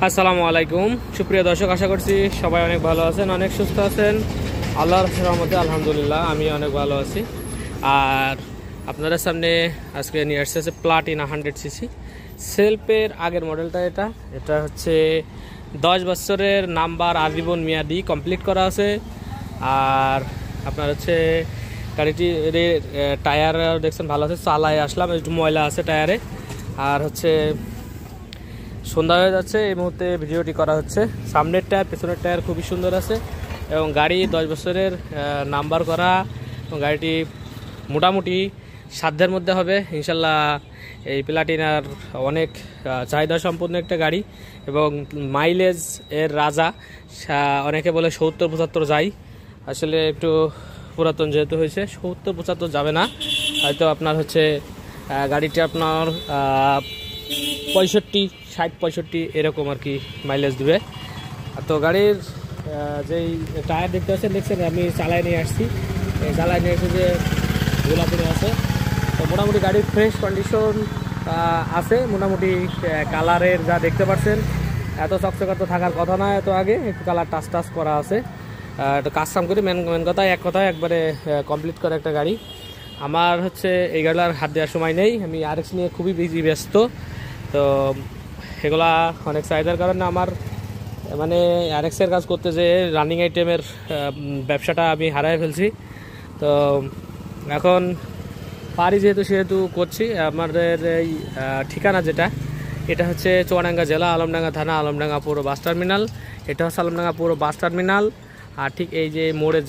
আসসালামু আলাইকুম সুপ্রিয় দর্শক, আশা করছি সবাই অনেক ভালো আছেন, অনেক সুস্থ আছেন। আল্লাহর রহমতে আলহামদুলিল্লাহ আমি অনেক ভালো আছি। আর আপনাদের সামনে আজকে নিয়ে আসছে প্লাটিনা 100cc সেলফের আগের মডেলটা। এটা হচ্ছে 10 বছরের নাম্বার আজীবন মেয়াদি কমপ্লিট করা আছে। আর আপনার হচ্ছে গাড়িটির টায়ার দেখছেন ভালো আছে, চালায় আসলাম, একটু ময়লা আছে টায়ারে। আর হচ্ছে সন্ধ্যা হয়ে যাচ্ছে, এই মুহূর্তে ভিডিওটি করা হচ্ছে। সামনের টায়ার পেছনের টায়ার খুবই সুন্দর আছে এবং গাড়ি 10 বছরের নাম্বার করা এবং গাড়িটি মোটামুটি সাধ্যের মধ্যে হবে ইনশাল্লাহ। এই প্লাটিনার অনেক চাহিদা সম্পন্ন একটা গাড়ি এবং মাইলেজ এর রাজা। অনেকে বলে 70-75 যায়, আসলে একটু পুরাতন যেহেতু হয়েছে 70-75 যাবে না, হয়তো আপনার হচ্ছে গাড়িটি আপনার 65-65 এরকম আর কি মাইলেজ দেবে। তো গাড়ির যেই টায়ার দেখছেন আমি চালায় নিয়ে আসছি, এই চালায় নিয়ে এসে যে গোলাপুরে আছে। তো মোটামুটি গাড়ির ফ্রেশ কন্ডিশন আছে, মোটামুটি কালারের যা দেখতে পাচ্ছেন এত চকচকা তো থাকার কথা না, এত আগে একটু কালার টাচ করা আছে। একটু কাজ কাম করে মেন কথা এক কথায় একবারে কমপ্লিট করে একটা গাড়ি। আমার হচ্ছে এই গাড়ির হাত দেওয়ার সময় নেই, আমি আরএক্স নিয়ে খুবই ব্যস্ত। তো এগুলা অনেক চাহিদার কারণে আমার মানে আরএক্সের কাজ করতে যে রানিং আইটেমের ব্যবসাটা আমি হারাই ফেলছি। তো এখন পারি সেহেতু করছি। আমাদের এই ঠিকানা এটা হচ্ছে চুয়াডাঙ্গা জেলা, আলমডাঙ্গা থানা, আলমডাঙ্গা পৌর বাস টার্মিনাল। এটা হচ্ছে আলমডাঙ্গা পৌর বাস টার্মিনাল। আর ঠিক এই যে মোড়ের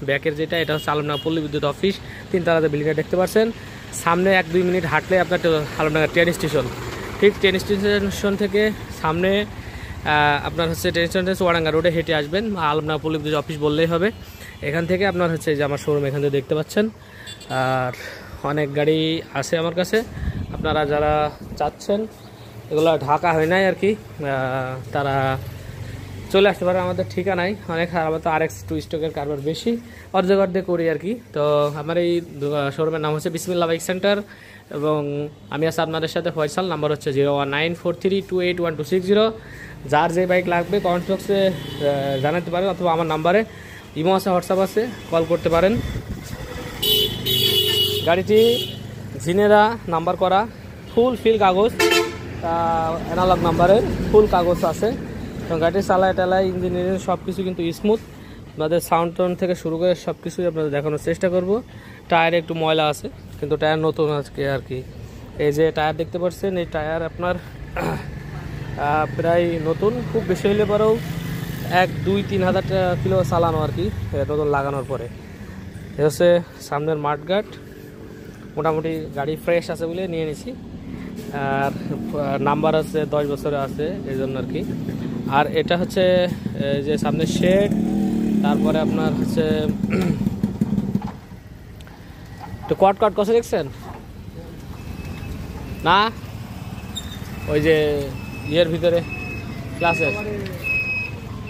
ব্যাকের এটা হচ্ছে আলমডাঙ্গা পল্লী বিদ্যুৎ অফিস, 3 তলাতে বিল্ডিংটা দেখতে পাচ্ছেন। সামনে 1-2 মিনিট হাঁটলে আপনার আলমডাঙ্গা ট্রেন স্টেশন। ঠিক ট্রেন স্টেশন থেকে সামনে আপনার হচ্ছে ট্রেন স্টেশন থেকে চুয়াডাঙ্গা রোডে হেঁটে আসবেন, আলমডাঙ্গা পল্লী বিদ্যুৎ অফিস বললেই হবে। এখান থেকে আপনার হচ্ছে যে আমার শোরুম এখান থেকে দেখতে পাচ্ছেন। আর অনেক গাড়ি আছে আমার কাছে, আপনারা যারা চাচ্ছেন এগুলো ঢাকা হয় নাই আর কি, তারা চলে আসতে পারে আমাদের ঠিকানায়। অনেক আমার তো আরএক্স 2 স্টকের কারবার বেশি, অর্ধেক করি আর কি। তো আমার এই শোরুমের নাম হচ্ছে বিসমিল্লাহ বাইক সেন্টার এবং আমি আছি আপনাদের সাথে ফয়সাল। নাম্বার হচ্ছে 01943281260। যার যে বাইক লাগবে কমেন্ট বক্সে জানাতে পারেন অথবা আমার নাম্বারে ইমো আছে, হোয়াটসঅ্যাপ আছে, কল করতে পারেন। গাড়িটি জিনেরা নাম্বার করা, ফুল ফিল কাগজ, অ্যানালগ নাম্বারের ফুল কাগজ আছে এবং গাড়ির চালায় ইঞ্জিনিয়ারিং সব কিছু কিন্তু স্মুথ। আপনাদের সাউন্ড টোন থেকে শুরু করে সব কিছুই আপনাদের দেখানোর চেষ্টা করব। টায়ারে একটু ময়লা আছে কিন্তু টায়ার নতুন আজকে আর কি। এই যে টায়ার দেখতে পাচ্ছেন, এই টায়ার আপনার প্রায় নতুন, খুব বেশি হলে পরেও 1-2-3 হাজার কিলো চালানো আর কি নতুন লাগানোর পরে। এ হচ্ছে সামনের মাঠঘাট, মোটামুটি গাড়ি ফ্রেশ আছে বলে নিয়ে নিছি। আর নাম্বার আছে 10 বছরে আছে এই জন্য আর কি। আর এটা হচ্ছে যে সামনের শেড, তারপরে আপনার হচ্ছে একটু কট কষে দেখছেন না, ওই যে ইয়ের ভিতরে ক্লাসের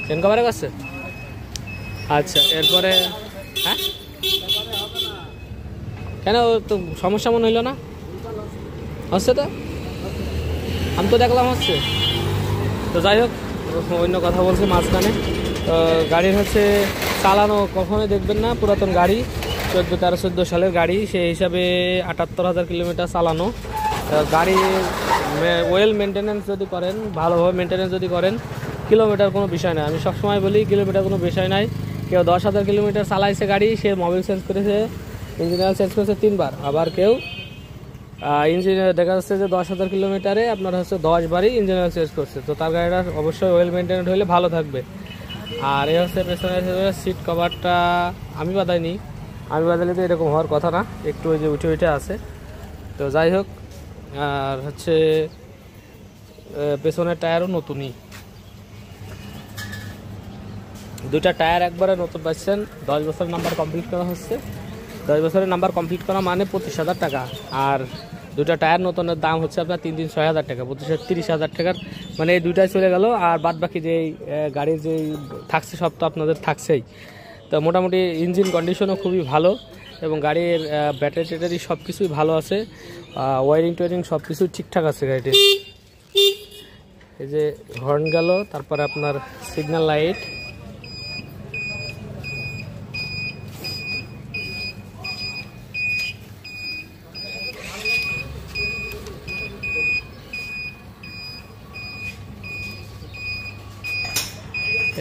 চেন কভারে কাছে। আচ্ছা, এরপরে হ্যাঁ কেন তো সমস্যা মনে হইল না? হচ্ছে তো, আমি তো দেখলাম হচ্ছে। তো যাই হোক, অন্য কথা বলছে মাঝখানে। তো গাড়ির হচ্ছে চালানো কখনোই দেখবেন না, পুরাতন গাড়ি 14 সালের গাড়ি, সেই হিসাবে 78,000 কিলোমিটার চালানো। গাড়ি ওয়েল মেনটেন্যান্স যদি করেন, ভালোভাবে মেনটেন্যান্স যদি করেন, কিলোমিটার কোনো বিষয় নয়। আমি সবসময় বলি কিলোমিটার কোনো বিষয় নয়। কেউ 10,000 কিলোমিটার চালাইছে গাড়ি, সে মোবিল চেঞ্জ করেছে, ইঞ্জিনিয়ার চেঞ্জ করেছে 3 বার। আবার কেউ ইঞ্জিনিয়ার দেখা যাচ্ছে যে 10,000 কিলোমিটারে আপনার হচ্ছে 10 বারই ইঞ্জিনিয়ার চেঞ্জ করছে। তো তার গাড়িটা অবশ্যই ওয়েল মেনটেন্ড হলে ভালো থাকবে। আর এই হচ্ছে পেছনের সিট কভারটা আমি বাঁধাইনি, আমি বাঁধালে তো এরকম হওয়ার কথা না, একটু ওই যে উঠে আছে। তো যাই হোক, আর হচ্ছে পেছনের টায়ারও নতুনই, 2টা টায়ার একবারে নতুন পাচ্ছেন। 10 বছর নাম্বার কমপ্লিট করা হচ্ছে। 10 বছরের নাম্বার কমপ্লিট করা মানে 25,000 টাকা। আর 2টা টায়ার নতুনের দাম হচ্ছে আপনার 3-6 হাজার টাকা, 25-30 হাজার টাকার মানে এই 2টাই চলে গেল। আর বাদ বাকি যে গাড়ির যে থাকছে সব তো আপনাদের থাকছেই। তো মোটামুটি ইঞ্জিন কন্ডিশনও খুবই ভালো এবং গাড়ির ব্যাটারি সব কিছুই ভালো আছে, ওয়ারিং টোয়ারিং সব কিছু ঠিকঠাক আছে গাড়িটির। এই যে হর্ন গেল, তারপরে আপনার সিগন্যাল লাইট,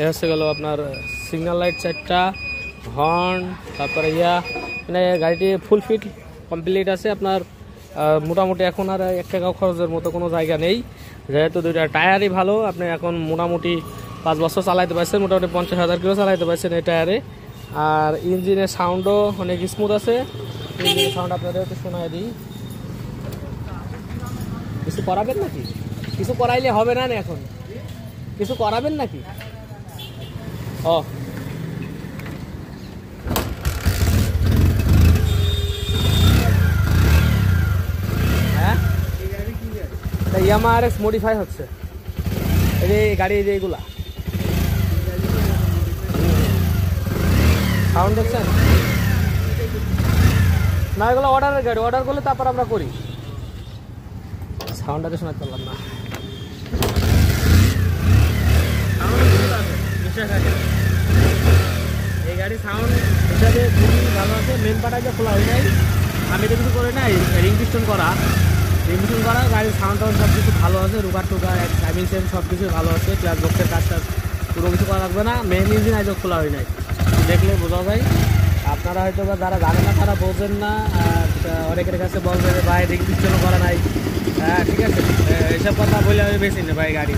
এ হচ্ছে গেল আপনার সিগন্যাল লাইট 4টা, হর্ন, তারপরে মানে গাড়িটি ফুল ফিট কমপ্লিট আছে আপনার। মোটামুটি এখন আর 1 টাকাও খরচের মতো কোনো জায়গা নেই, যেহেতু 2টা টায়ারই ভালো। আপনি এখন মোটামুটি 5 বছর চালাইতে পারছেন, মোটামুটি 50,000 কিলো চালাইতে পারছেন এই টায়ারে। আর ইঞ্জিনের সাউন্ডও অনেক স্মুথ আছে। ইঞ্জিনের সাউন্ড আপনাদের একটু শোনায় দিই। কিছু করাবেন নাকি? কিছু করাইলে হবে না এখন? কিছু করাবেন নাকি? ও হ্যাঁ, ইয়ামা RX মডিফাই হচ্ছে এই যে গাড়ি, এই যে এগুলা সাউন্ড দেখছেন না? এগুলো অর্ডারের গাড়ি, অর্ডার করলে তারপর আমরা করি। সাউন্ডটাতে শোনাতে পারলাম না। এই গাড়ি সাউন্ড হিসাবে খুবই ভালো আছে। মেন পাটাকে খোলা হয় নাই, আমি তো কিছু করে নাই, রিং পিস্টন করা গাড়ির সাউন্ড সব কিছু ভালো আছে। রুগার টুগার টাইমিং সেন্স সব কিছু ভালো আছে। ক্লাস বক্সের কাজটা পুরো কিছু করা লাগবে না। মেন ইঞ্জিন আজও খোলা হয় নাই, দেখলে বোঝা যায়। আপনারা হয়তো বা যারা জানে না তারা বোঝেন না, অনেকের কাছে বলবে যে ভাই রিং পিস্টনও করা নাই। হ্যাঁ ঠিক আছে, এইসব কথা বলে আমি বেশি না ভাই, গাড়ি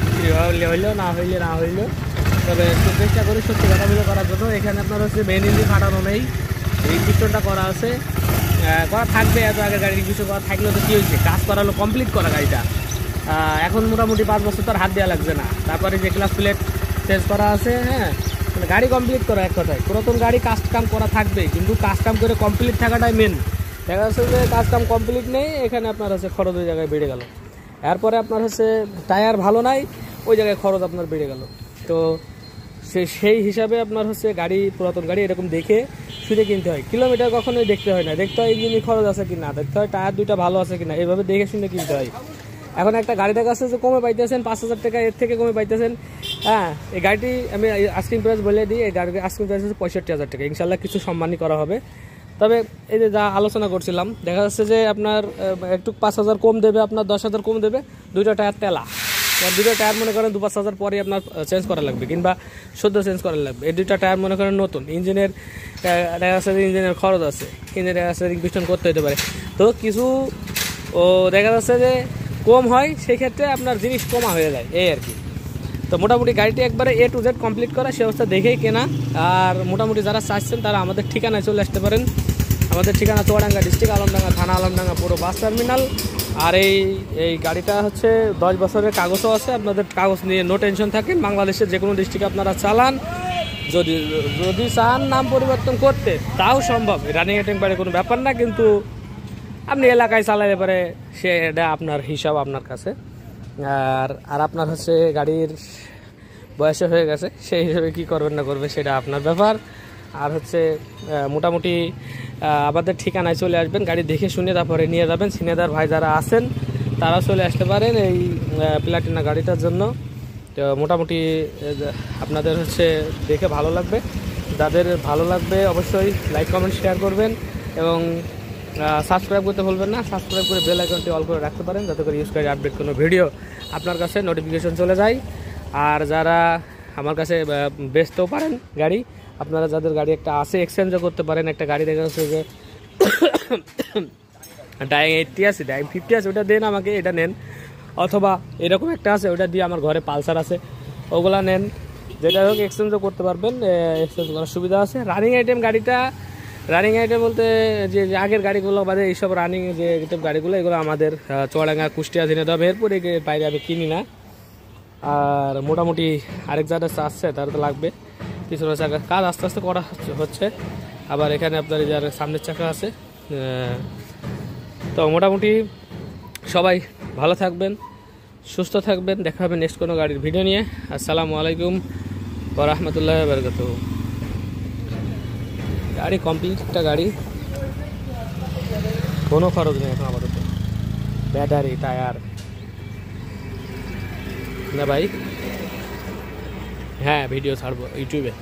হইলেও না হইলেও তবে চেষ্টা করি সত্যি কথাগুলো করার জন্য। এখানে আপনার হচ্ছে মেন ইঞ্জিন ফাটানো নেই, রিং পিস্টনটা করা আছে, করা থাকবে। এত আগে গাড়ি কিছু করা থাকলেও তো কী হয়েছে, কাজ করা হলো কমপ্লিট করা গাড়িটা। এখন মোটামুটি 5 বছর তার হাত দেওয়া লাগবে না। তারপরে যে ক্লাস প্লেট চেঞ্জ করা আছে, হ্যাঁ মানে গাড়ি কমপ্লিট করা এক কথায়। পুরাতন গাড়ি কাজ কাম করা থাকবে, কিন্তু কাজ কাম করে কমপ্লিট থাকাটাই মেন। দেখা যাচ্ছে যে কাজ কাম কমপ্লিট নেই, এখানে আপনার হচ্ছে খরচ ওই জায়গায় বেড়ে গেল। এরপরে আপনার হচ্ছে টায়ার ভালো নাই, ওই জায়গায় খরচ আপনার বেড়ে গেল। তো সেই হিসাবে আপনার হচ্ছে গাড়ি, পুরাতন গাড়ি এরকম দেখে শুনে কিনতে হয়। কিলোমিটার কখনোই দেখতে হয় না, দেখতে হয় ইঞ্জিনের খরচ আছে কি না, দেখতে হয় টায়ার 2টা ভালো আছে কিনা, এইভাবে দেখে শুনে কিনতে হয়। এখন একটা গাড়ি দেখা যাচ্ছে যে কমে পাইতেছেন 5,000 টাকা, এর থেকে কমে পাইতেছেন। হ্যাঁ, এই গাড়িটি আমি আস্কিং প্রাইস বলে দিই, এই গাড়ির আস্কিং প্রাইস হচ্ছে 65,000 টাকা। ইনশাল্লাহ কিছু সম্মানই করা হবে। তবে এই যে যা আলোচনা করছিলাম, দেখা যাচ্ছে যে আপনার একটু 5,000 কম দেবে, আপনার 10,000 কম দেবে। 2টা টায়ার তেলা, 2টা টায়ার মনে করেন 2-5,000 পরে আপনার চেঞ্জ করা লাগবে, কিংবা শুদ্ধ চেঞ্জ করা লাগবে। এই 2টা টায়ার মনে করেন নতুন, ইঞ্জিনের দেখা যাচ্ছে যে ইঞ্জিনের খরচ আছে, ইঞ্জিনের দেখা যাচ্ছে রিং পিস্টন করতে হতে পারে। তো কিছু দেখা যাচ্ছে যে কম হয়, সেক্ষেত্রে আপনার জিনিস কমা হয়ে যায়, এই আর কি। তো মোটামুটি গাড়িটি একবারে A to Z কমপ্লিট করা, সে অবস্থা দেখেই কেনা। আর মোটামুটি যারা চাচ্ছেন তারা আমাদের ঠিকানায় চলে আসতে পারেন। আমাদের ঠিকানা চুয়াডাঙ্গা ডিস্ট্রিক্ট, আলমডাঙ্গা থানা, আলমডাঙ্গা পুরো বাস টার্মিনাল। আর এই গাড়িটা হচ্ছে 10 বছরের কাগজও আছে। আপনাদের কাগজ নিয়ে নো টেনশন থাকেন। বাংলাদেশের যে কোনো ডিস্ট্রিক্টে আপনারা চালান, যদি চান নাম পরিবর্তন করতে তাও সম্ভব। রানিং অ্যাটেম্প পারে কোনো ব্যাপার না, কিন্তু আপনি এলাকায় চালাইতে পারে সেটা আপনার হিসাব আপনার কাছে। আর আপনার হচ্ছে গাড়ির বয়স হয়ে গেছে, সেই হিসেবে কী করবেন না করবে সেটা আপনার ব্যাপার। আর হচ্ছে মোটামুটি আমাদের ঠিকানায় চলে আসবেন, গাড়ি দেখে শুনে তারপরে নিয়ে যাবেন। সিনেদার ভাই যারা আছেন তারা চলে আসতে পারেন এই প্লাটিনা গাড়িটার জন্য। তো মোটামুটি আপনাদের হচ্ছে দেখে ভালো লাগবে। যাদের ভালো লাগবে অবশ্যই লাইক কমেন্ট শেয়ার করবেন, এবং সাবস্ক্রাইব করতে ভুলবেন না। সাবস্ক্রাইব করে বেল আইকনটি অল করে রাখতে পারেন, যাতে করে ইউজ করে আপডেট কোনো ভিডিও আপনার কাছে নোটিফিকেশন চলে যায়। আর যারা আমার কাছে বেচতেও পারেন গাড়ি, আপনারা যাদের গাড়ি একটা আছে এক্সচেঞ্জও করতে পারেন। একটা গাড়ি দেখা যাচ্ছে যে ডাইং 80 আছে, ডাইং 50 আছে, ওটা দেন আমাকে, এটা নেন। অথবা এরকম একটা আছে, ওটা দিয়ে আমার ঘরে পালসার আছে, ওগুলা নেন। যেটা হোক এক্সচেঞ্জও করতে পারবেন, এক্সচেঞ্জ করার সুবিধা আছে। রানিং আইটেম গাড়িটা, রানিং আইটেম বলতে যে আগের গাড়িগুলো বাদে এইসব রানিং যে আইটেম গাড়িগুলো, এগুলো আমাদের চুয়াডাঙ্গা, কুষ্টিয়া, ঝিনাইদহ, এরপরে বাইরে আমি কিনি না। আর মোটামুটি আরেক যারা আসছে তারা তো লাগবে। পিছনের চাকা কাজ আস্তে আস্তে করা হচ্ছে। আবার এখানে আপনার যার সামনের চাকা আছে। তো মোটামুটি সবাই ভালো থাকবেন, সুস্থ থাকবেন। দেখা হবে নেক্সট কোনো গাড়ির ভিডিও নিয়ে। আসসালামু আলাইকুম ওয়া রাহমাতুল্লাহি ওয়া বারাকাতুহু। গাড়ি কমপ্লিট একটা গাড়ি, কোনো খরচ নেই এখন আপাতত। ব্যাটারি, টায়ার না ভাই? হ্যাঁ, ভিডিও ছাড়বো ইউটিউবে।